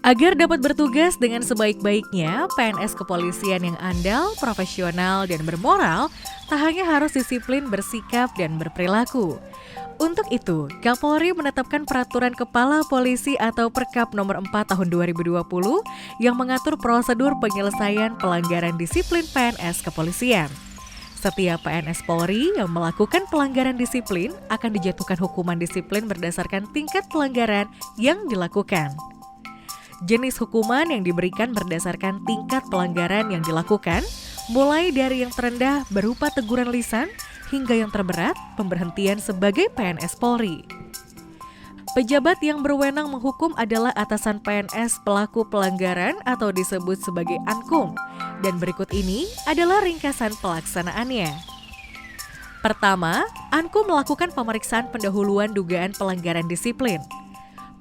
Agar dapat bertugas dengan sebaik-baiknya, PNS kepolisian yang andal, profesional, dan bermoral tak hanya harus disiplin bersikap dan berperilaku. Untuk itu, Kapolri menetapkan Peraturan Kepala Polisi atau Perkap Nomor 4 Tahun 2020 yang mengatur prosedur penyelesaian pelanggaran disiplin PNS kepolisian. Setiap PNS Polri yang melakukan pelanggaran disiplin akan dijatuhkan hukuman disiplin berdasarkan tingkat pelanggaran yang dilakukan. Jenis hukuman yang diberikan berdasarkan tingkat pelanggaran yang dilakukan, mulai dari yang terendah berupa teguran lisan, hingga yang terberat, pemberhentian sebagai PNS Polri. Pejabat yang berwenang menghukum adalah atasan PNS pelaku pelanggaran atau disebut sebagai Ankum. Dan berikut ini adalah ringkasan pelaksanaannya. Pertama, Ankum melakukan pemeriksaan pendahuluan dugaan pelanggaran disiplin.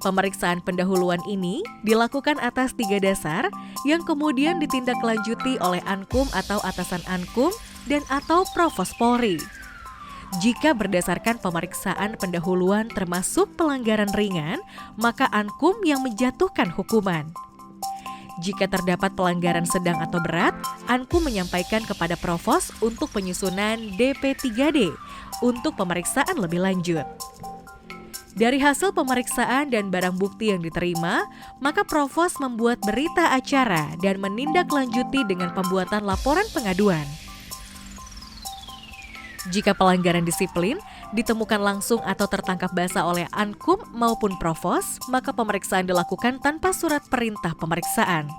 Pemeriksaan pendahuluan ini dilakukan atas 3 dasar yang kemudian ditindaklanjuti oleh Ankum atau atasan Ankum dan atau Provos Polri. Jika berdasarkan pemeriksaan pendahuluan termasuk pelanggaran ringan, maka Ankum yang menjatuhkan hukuman. Jika terdapat pelanggaran sedang atau berat, Ankum menyampaikan kepada Provos untuk penyusunan DP3D untuk pemeriksaan lebih lanjut. Dari hasil pemeriksaan dan barang bukti yang diterima, maka Provos membuat berita acara dan menindaklanjuti dengan pembuatan laporan pengaduan. Jika pelanggaran disiplin ditemukan langsung atau tertangkap basah oleh Ankum maupun Provos, maka pemeriksaan dilakukan tanpa surat perintah pemeriksaan.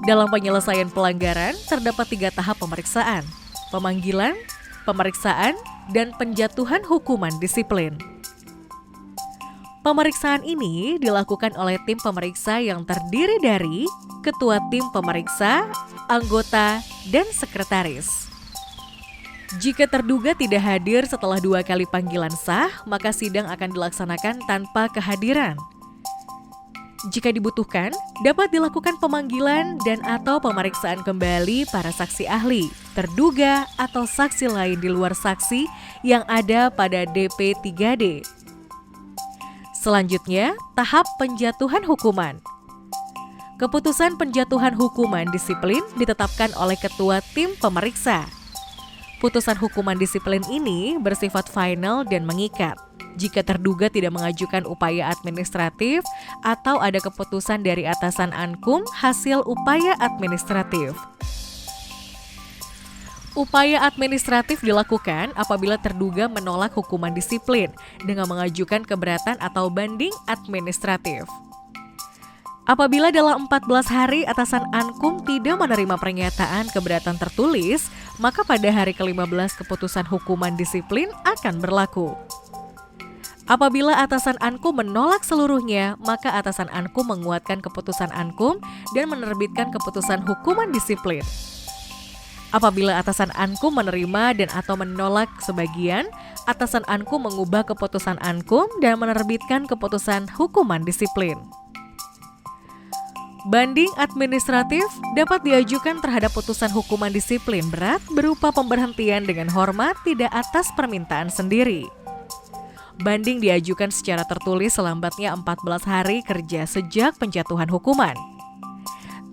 Dalam penyelesaian pelanggaran, terdapat 3 tahap pemeriksaan: pemanggilan, pemeriksaan, dan penjatuhan hukuman disiplin. Pemeriksaan ini dilakukan oleh tim pemeriksa yang terdiri dari ketua tim pemeriksa, anggota, dan sekretaris. Jika terduga tidak hadir setelah 2 kali panggilan sah, maka sidang akan dilaksanakan tanpa kehadiran. Jika dibutuhkan, dapat dilakukan pemanggilan dan atau pemeriksaan kembali para saksi ahli, terduga atau saksi lain di luar saksi yang ada pada DP3D. Selanjutnya, tahap penjatuhan hukuman. Keputusan penjatuhan hukuman disiplin ditetapkan oleh ketua tim pemeriksa. Putusan hukuman disiplin ini bersifat final dan mengikat. Jika terduga tidak mengajukan upaya administratif atau ada keputusan dari atasan Ankum hasil upaya administratif. Upaya administratif dilakukan apabila terduga menolak hukuman disiplin dengan mengajukan keberatan atau banding administratif. Apabila dalam 14 hari atasan Ankum tidak menerima pernyataan keberatan tertulis, maka pada hari ke-15 keputusan hukuman disiplin akan berlaku. Apabila atasan Ankum menolak seluruhnya, maka atasan Ankum menguatkan keputusan Ankum dan menerbitkan keputusan hukuman disiplin. Apabila atasan Ankum menerima dan atau menolak sebagian, atasan Ankum mengubah keputusan Ankum dan menerbitkan keputusan hukuman disiplin. Banding administratif dapat diajukan terhadap putusan hukuman disiplin berat berupa pemberhentian dengan hormat tidak atas permintaan sendiri. Banding diajukan secara tertulis selambatnya 14 hari kerja sejak penjatuhan hukuman.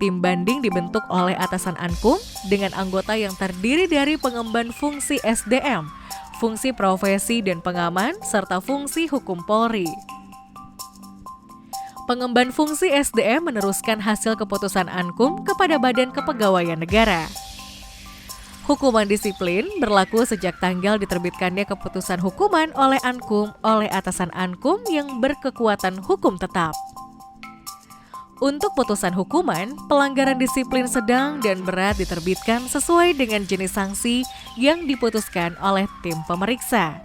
Tim banding dibentuk oleh atasan Ankum dengan anggota yang terdiri dari pengemban fungsi SDM, fungsi profesi dan pengaman, serta fungsi hukum Polri. Pengemban fungsi SDM meneruskan hasil keputusan Ankum kepada Badan Kepegawaian Negara. Hukuman disiplin berlaku sejak tanggal diterbitkannya keputusan hukuman oleh Ankum oleh atasan Ankum yang berkekuatan hukum tetap. Untuk putusan hukuman, pelanggaran disiplin sedang dan berat diterbitkan sesuai dengan jenis sanksi yang diputuskan oleh tim pemeriksa.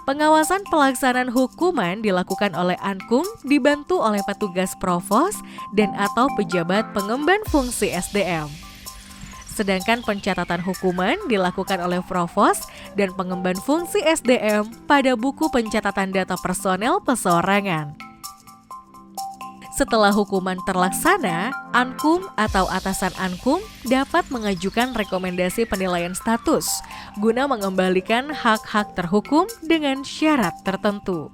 Pengawasan pelaksanaan hukuman dilakukan oleh Ankum dibantu oleh petugas Provos dan atau pejabat pengemban fungsi SDM. Sedangkan pencatatan hukuman dilakukan oleh Provos dan pengemban fungsi SDM pada buku pencatatan data personel perorangan. Setelah hukuman terlaksana, Ankum atau atasan Ankum dapat mengajukan rekomendasi penilaian status guna mengembalikan hak-hak terhukum dengan syarat tertentu.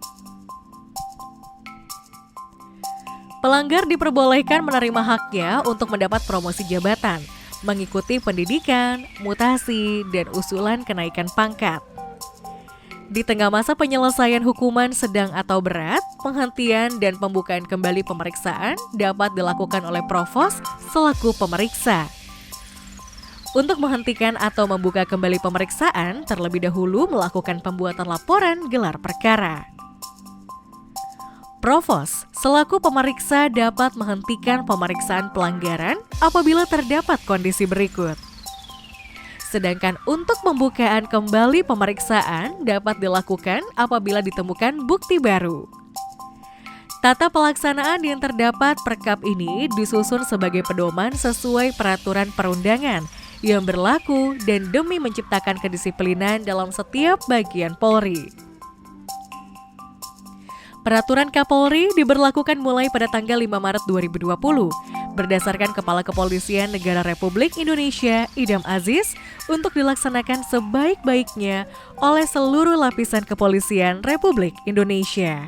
Pelanggar diperbolehkan menerima haknya untuk mendapat promosi jabatan, mengikuti pendidikan, mutasi, dan usulan kenaikan pangkat. Di tengah masa penyelesaian hukuman sedang atau berat, penghentian dan pembukaan kembali pemeriksaan dapat dilakukan oleh provos selaku pemeriksa. Untuk menghentikan atau membuka kembali pemeriksaan, terlebih dahulu melakukan pembuatan laporan gelar perkara. Provos selaku pemeriksa dapat menghentikan pemeriksaan pelanggaran apabila terdapat kondisi berikut. Sedangkan untuk pembukaan kembali pemeriksaan dapat dilakukan apabila ditemukan bukti baru. Tata pelaksanaan yang terdapat perkap ini disusun sebagai pedoman sesuai peraturan perundangan yang berlaku dan demi menciptakan kedisiplinan dalam setiap bagian Polri. Peraturan Kapolri diberlakukan mulai pada tanggal 5 Maret 2020 berdasarkan Kepala Kepolisian Negara Republik Indonesia Idam Aziz untuk dilaksanakan sebaik-baiknya oleh seluruh lapisan kepolisian Republik Indonesia.